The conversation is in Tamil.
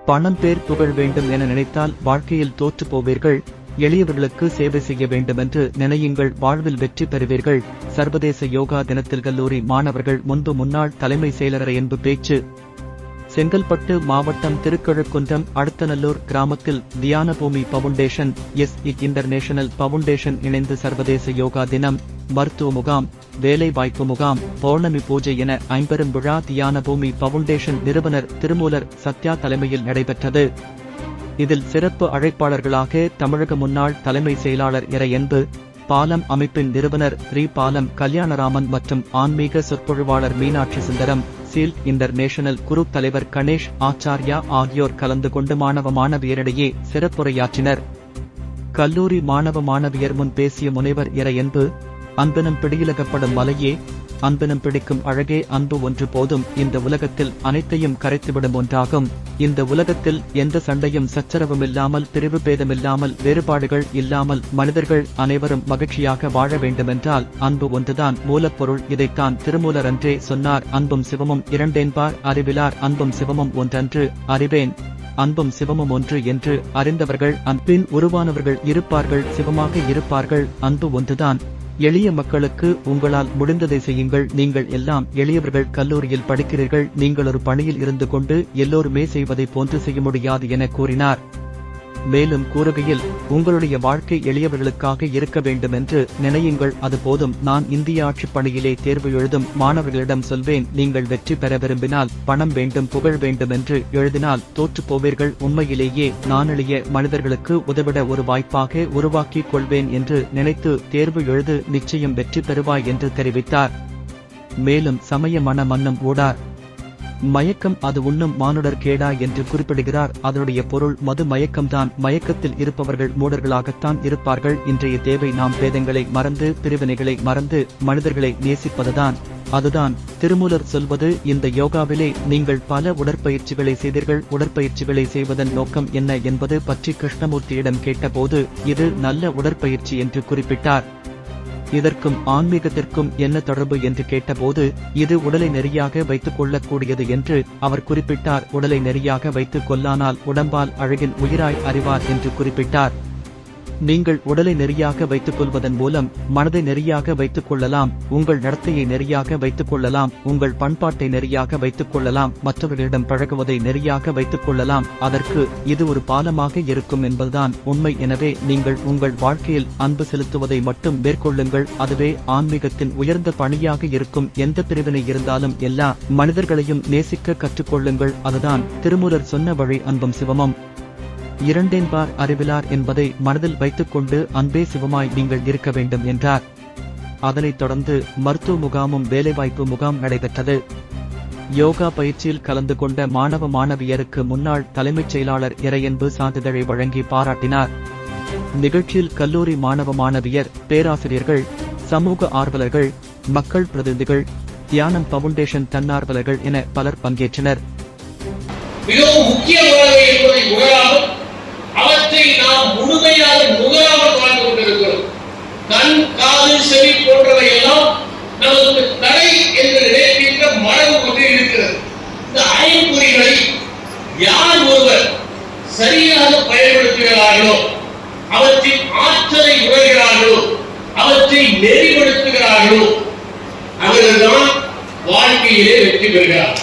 பணம் பேர் புகழ் வேண்டும் என நினைத்தால் வாழ்க்கையில் தோற்று போவீர்கள். எளியவர்களுக்கு சேவை செய்ய வேண்டுமென்று நினையுங்கள், வாழ்வில் வெற்றி பெறுவீர்கள். சர்வதேச யோகா தினத்தில் கல்லூரி மாணவர்கள் முன்பு முன்னாள் தலைமை செயலர் என்பு பேச்சு. செங்கல்பட்டு மாவட்டம் திருக்கழுக்குன்றம் அடுத்தநல்லூர் கிராமத்தில் தியானபூமி பவுண்டேஷன், இன்டர்நேஷனல் பவுண்டேஷன் இணைந்து சர்வதேச யோகா தினம், மருத்துவ முகாம், வேலைவாய்ப்பு முகாம், பௌர்ணமி பூஜை என ஐம்பெரும் விழா தியானபூமி பவுண்டேஷன் நிறுவனர் திருமூலர் சத்யா தலைமையில் நடைபெற்றது. இதில் சிறப்பு அழைப்பாளர்களாக தமிழக முன்னாள் தலைமை செயலாளர் என்பு, பாலம் அமைப்பின் நிறுவனர் பாலம் கல்யாணராமன் மற்றும் ஆன்மீக சொற்பொழிவாளர் Meenakshi Sundaram, seal international group தலைவர் கணேஷ் ஆச்சார்யா ஆகியோர் கலந்து கொண்டு மாணவ மாணவியரிடையே சிறப்புரையாற்றினர். கல்லூரி மாணவ மாணவியர் முன் பேசிய முனைவர் என்பு, அன்பெனும் பிடியிலகப்படும் மலையே, அன்பெனும் பிடிக்கும் அழகே, அன்பு ஒன்று போதும். இந்த உலகத்தில் அனைத்தையும் கரைத்துவிடும் ஒன்றாகும். இந்த உலகத்தில் எந்த சண்டையும் சச்சரவும் இல்லாமல், பிரிவு பேதமில்லாமல், வேறுபாடுகள் இல்லாமல் மனிதர்கள் அனைவரும் மகிழ்ச்சியாக வாழ வேண்டுமென்றால் அன்பு ஒன்றுதான் மூலப்பொருள். இதைத்தான் திருமூலர் அன்றே சொன்னார். அன்பும் சிவமும் இரண்டென்பார் அறிவிலார், அன்பும் சிவமும் ஒன்றன்று அறிவேன், அன்பும் சிவமும் ஒன்று என்று அறிந்தவர்கள் அன்பின் உருவானவர்கள் இருப்பார்கள், சிவமாக இருப்பார்கள். அன்பு ஒன்றுதான். எளிய மக்களுக்கு உங்களால் முடிந்ததை செய்யுங்கள். நீங்கள் எல்லாம் எளியவர்கள். கல்லூரியில் படிக்கிறீர்கள். நீங்கள் ஒரு பணியில் இருந்து கொண்டு எல்லோருமே செய்வதை போன்று செய்ய முடியாது என கூறினார். மேலும் கூறுகையில், உங்களுடைய வாழ்க்கை எளியவர்களுக்காக இருக்க வேண்டும் என்று நினையுங்கள், அது போதும். நான் இந்திய ஆட்சிப் பணியிலே தேர்வு எழுதும் மாணவர்களிடம் சொல்வேன், நீங்கள் வெற்றி பெற விரும்பினால் பணம் வேண்டும், புகழ் வேண்டும் என்று எழுதினால் தோற்று போவீர்கள். உண்மையிலேயே நான் எளிய மனிதர்களுக்கு உதவிட ஒரு வாய்ப்பாக உருவாக்கிக் கொள்வேன் என்று நினைத்து தேர்வு எழுது, நிச்சயம் வெற்றி பெறுவாய் என்று தெரிவித்தார். மேலும் சமய மன மன்னம் ஊடார் மயக்கம், அது உண்ணும் மானுடர் கேடா என்று குறிப்பிடுகிறார். அதனுடைய பொருள் மது மயக்கம்தான். மயக்கத்தில் இருப்பவர்கள் மூடர்களாகத்தான் இருப்பார்கள். இன்றைய தேவை நாம் பேதங்களை மறந்து, பிரிவினைகளை மறந்து மனிதர்களை நேசிப்பதுதான். அதுதான் திருமூலர் சொல்வது. இந்த யோகாவிலே நீங்கள் பல உடற்பயிற்சிகளை செய்தீர்கள். உடற்பயிற்சிகளை செய்வதன் நோக்கம் என்ன என்பது பற்றி கிருஷ்ணமூர்த்தியிடம் கேட்டபோது, இது நல்ல உடற்பயிற்சி என்று குறிப்பிட்டார். இதற்கும் ஆன்மீகத்திற்கும் என்ன தொடர்பு என்று கேட்டபோது, இது உடலை நெறியாக வைத்துக் கொள்ளக்கூடியது என்று அவர் குறிப்பிட்டார். உடலை நெறியாக வைத்துக் கொள்ளானால் உடம்பால் அழகின் உயிராய் அறிவார் என்று குறிப்பிட்டார். நீங்கள் உடலை நெறியாக வைத்துக் கொள்வதன் மூலம் மனதை நெறியாக வைத்துக் கொள்ளலாம். உங்கள் நடத்தையை நெறியாக வைத்துக் கொள்ளலாம். உங்கள் பண்பாட்டை நெறியாக வைத்துக் கொள்ளலாம். மற்றவர்களிடம் பழகுவதை நெறியாக வைத்துக் கொள்ளலாம். அதற்கு இது ஒரு பாலமாக இருக்கும் என்பதுதான் உண்மை. எனவே நீங்கள் உங்கள் வாழ்க்கையில் அன்பு செலுத்துவதை மட்டும் மேற்கொள்ளுங்கள். அதுவே ஆன்மீகத்தின் உயர்ந்த பணியாக இருக்கும். எந்த பிரிவினை இருந்தாலும் எல்லா மனிதர்களையும் நேசிக்க கற்றுக்கொள்ளுங்கள். அதுதான் திருமூலர் சொன்ன வழி. அன்பும் சிவமும் இரண்டென்பார் அறிவிலார் என்பதை மனதில் வைத்துக் கொண்டு அன்பே சிவமாய் நீங்கள் இருக்க வேண்டும் என்றார். அதனைத் தொடர்ந்து மருத்துவ முகாமும் வேலைவாய்ப்பு முகாம் நடைபெற்றது. யோகா பயிற்சியில் கலந்து கொண்ட மாணவ மாணவியருக்கு முன்னாள் தலைமைச் செயலாளர் என்பு சான்றிதழை வழங்கி பாராட்டினார். நிகழ்ச்சியில் கல்லூரி மாணவ மாணவியர், பேராசிரியர்கள், சமூக ஆர்வலர்கள், மக்கள் பிரதிநிதிகள், தியானம் பவுண்டேஷன் தன்னார்வலர்கள் என பலர் பங்கேற்றனர். மிகவும் முக்கியமானவை என்பதை உணராமல், அவற்றை நாம் முழுமையாக நுகராமல் வாழ்ந்து கொண்டிருக்கிறோம். கண், காது, செவி போன்றவை எல்லாம் நமக்கு தடை என்று நினைக்கின்ற மரபு ஒன்று இருக்கிறது. இந்த ஐம்பொறிகளை யார் ஒருவர் சரியாக பயன்படுத்துகிறார்களோ, அவற்றின் ஆற்றலை உணர்கிறார்களோ, அவற்றை நெறிப்படுத்துகிறார்களோ, அவர்கள்தான் வாழ்க்கையிலே வெற்றி பெறுகிறார்.